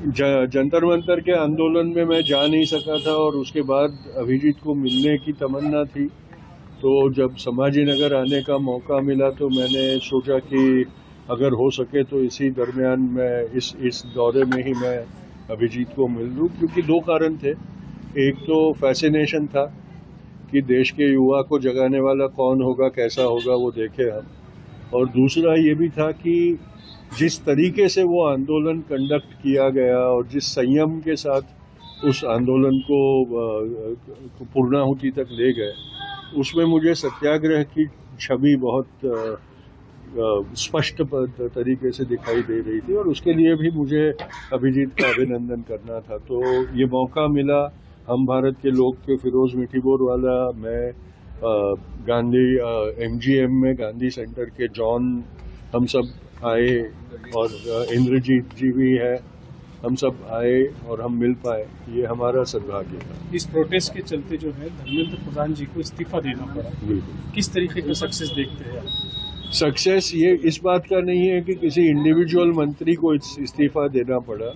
जंतर मंतर के आंदोलन में मैं जा नहीं सका था और उसके बाद अभिजीत को मिलने की तमन्ना थी। तो जब संभाजी नगर आने का मौका मिला तो मैंने सोचा कि अगर हो सके तो इसी दरमियान मैं इस दौरे में ही मैं अभिजीत को मिल लूं, क्योंकि दो कारण थे। एक तो फैसिनेशन था कि देश के युवा को जगाने वाला कौन होगा, कैसा होगा, वो देखे हम, और दूसरा ये भी था कि जिस तरीके से वो आंदोलन कंडक्ट किया गया और जिस संयम के साथ उस आंदोलन को पूर्णाहुति तक ले गए, उसमें मुझे सत्याग्रह की छवि बहुत स्पष्ट तरीके से दिखाई दे रही थी और उसके लिए भी मुझे अभिजीत का अभिनंदन करना था। तो ये मौका मिला। हम भारत के लोग के फिरोज मिठीबोर वाला, मैं गांधी MGM में गांधी सेंटर के जॉन, हम सब आए और इंद्रजीत जी भी है, हम सब आए और हम मिल पाए, ये हमारा सद्भाग्य था। इस प्रोटेस्ट के चलते जो है धर्मेंद्र प्रधान जी को इस्तीफा देना पड़ा। बिल्कुल। किस तरीके का सक्सेस देखते हैं? सक्सेस ये इस बात का नहीं है कि किसी इंडिविजुअल मंत्री को इस्तीफा देना पड़ा।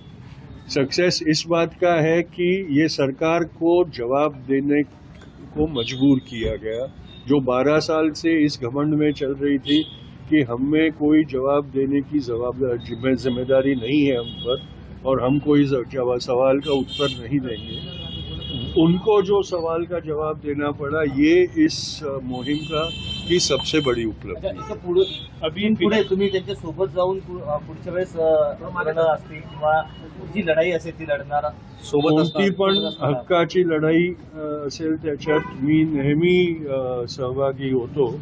सक्सेस इस बात का है कि ये सरकार को जवाब देने को मजबूर किया गया, जो 12 साल से इस घमंड में चल रही थी कि हमें कोई जवाब देने की जिम्मेदारी नहीं है हम पर और हम कोई सवाल का उत्तर नहीं देंगे। उनको जो सवाल का जवाब देना पड़ा, ये इस मोहिम की सबसे बड़ी उपलब्धि। अभी पुढे तुम्ही त्यांच्या सोबत जाऊन पुढच्या वेळेस लढणार असतील किंवा जी लढाई असेल ती लढणार सोबत कोणती पण हक्काची लढाई असेल त्याच्यात मी नेहमी सहभागी होतो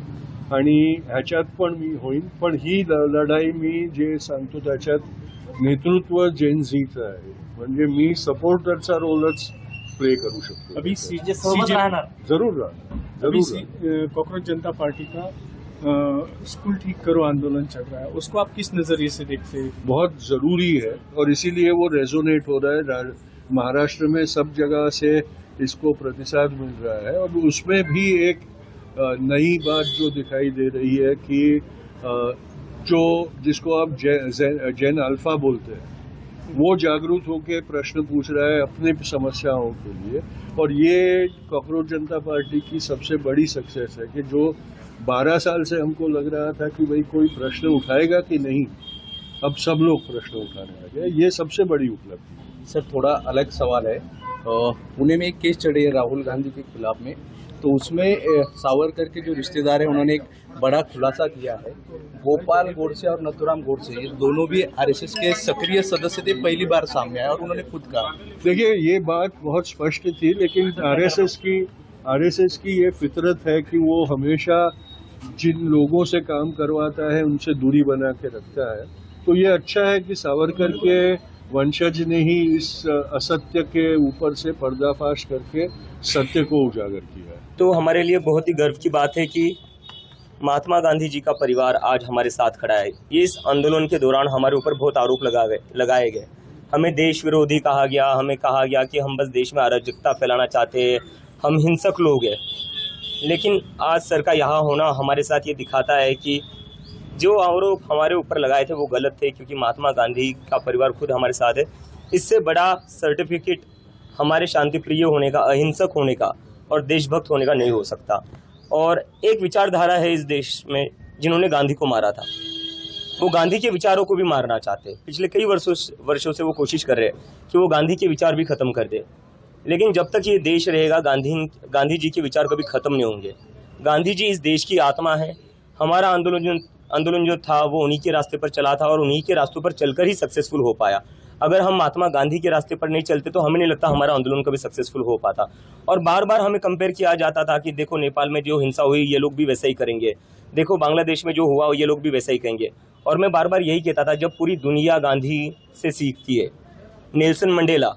आणि ह्याच्यात पण मी होईन, पण ही लढाई मी जे सांगतो त्याच्यात नेतृत्व जेन झीचं आहे, म्हणजे मी सपोर्टरचा रोलच प्ले करू शकतो। अभी जरूर कांग्रेस जनता पार्टी का स्कूल ठीक करो आंदोलन चल रहा है, उसको आप किस नजरिए से देखते हैं? बहुत जरूरी है और इसीलिए वो रेजोनेट हो रहा है। महाराष्ट्र में सब जगह से इसको प्रतिसाद मिल रहा है और उसमें भी एक नई बात जो दिखाई दे रही है कि जिसको आप जैन अल्फा बोलते हैं, वो जागरूक होकर प्रश्न पूछ रहा है अपने समस्याओं के लिए। और ये कांग्रेस जनता पार्टी की सबसे बड़ी सक्सेस है कि जो 12 साल से हमको लग रहा था कि भाई कोई प्रश्न उठाएगा कि नहीं, अब सब लोग प्रश्न उठाने लगे, ये सबसे बड़ी उपलब्धि है। सर, थोड़ा अलग सवाल है। पुणे में एक केस चढ़ी है राहुल गांधी के खिलाफ में, तो उसमें सावरकर के जो रिश्तेदार हैं उन्होंने एक बड़ा खुलासा किया है। गोपाल गोडसे और नथुराम गोडसे ये दोनों भी आरएसएस के सक्रिय सदस्य थे, पहली बार सामने आया और उन्होंने खुद कहा। देखिए, ये बात बहुत स्पष्ट थी, लेकिन आरएसएस की ये फितरत है कि वो हमेशा जिन लोगों से काम करवाता है उनसे दूरी बना के रखता है। तो ये अच्छा है कि सावरकर के वंशज ने ही इस असत्य के ऊपर से पर्दाफाश करके सत्य को उजागर किया है। तो हमारे लिए बहुत ही गर्व की बात है कि महात्मा गांधी जी का परिवार आज हमारे साथ खड़ा है। इस आंदोलन के दौरान हमारे ऊपर बहुत आरोप लगाए गए। हमें देश विरोधी कहा गया, हमें कहा गया कि हम बस देश में अराजकता फैलाना चाहते हैं, हम हिंसक लोग हैं। लेकिन आज सर का यहाँ होना हमारे साथ ये दिखाता है कि जो आरोप हमारे ऊपर लगाए थे वो गलत थे, क्योंकि महात्मा गांधी का परिवार खुद हमारे साथ है। इससे बड़ा सर्टिफिकेट हमारे शांतिप्रिय होने का, अहिंसक होने का और देशभक्त होने का नहीं हो सकता। और एक विचारधारा है इस देश में जिन्होंने गांधी को मारा था, वो गांधी के विचारों को भी मारना चाहते हैं। पिछले कई वर्षों से वो कोशिश कर रहे हैं कि वो गांधी के विचार भी खत्म कर दे, लेकिन जब तक ये देश रहेगा गांधी जी के विचार कभी खत्म नहीं होंगे। गांधी जी इस देश की आत्मा है। हमारा आंदोलन जो था वो उन्हीं के रास्ते पर चला था और उन्हीं के रास्तों पर चलकर ही सक्सेसफुल हो पाया। अगर हम महात्मा गांधी के रास्ते पर नहीं चलते तो हमें नहीं लगता हमारा आंदोलन कभी सक्सेसफुल हो पाता। और बार बार हमें कंपेयर किया जाता था कि देखो नेपाल में जो हिंसा हुई ये लोग भी वैसा ही करेंगे, देखो बांग्लादेश में जो हुआ ये लोग भी वैसा ही करेंगे। और मैं बार बार यही कहता था, जब पूरी दुनिया गांधी से सीखती है। नेल्सन मंडेला,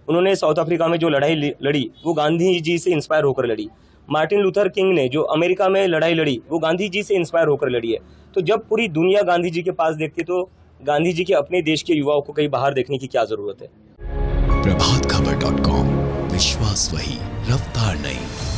उन्होंने साउथ अफ्रीका में जो लड़ाई लड़ी वो गांधी जी से इंस्पायर होकर लड़ी। मार्टिन लूथर किंग ने जो अमेरिका में लड़ाई लड़ी वो गांधी जी से इंस्पायर होकर लड़ी है। तो जब पूरी दुनिया गांधी जी के पास देखती तो गांधी जी के अपने देश के युवाओं को कहीं बाहर देखने की क्या जरूरत है। प्रभातखबर.com, विश्वास वही, रफ्तार नहीं।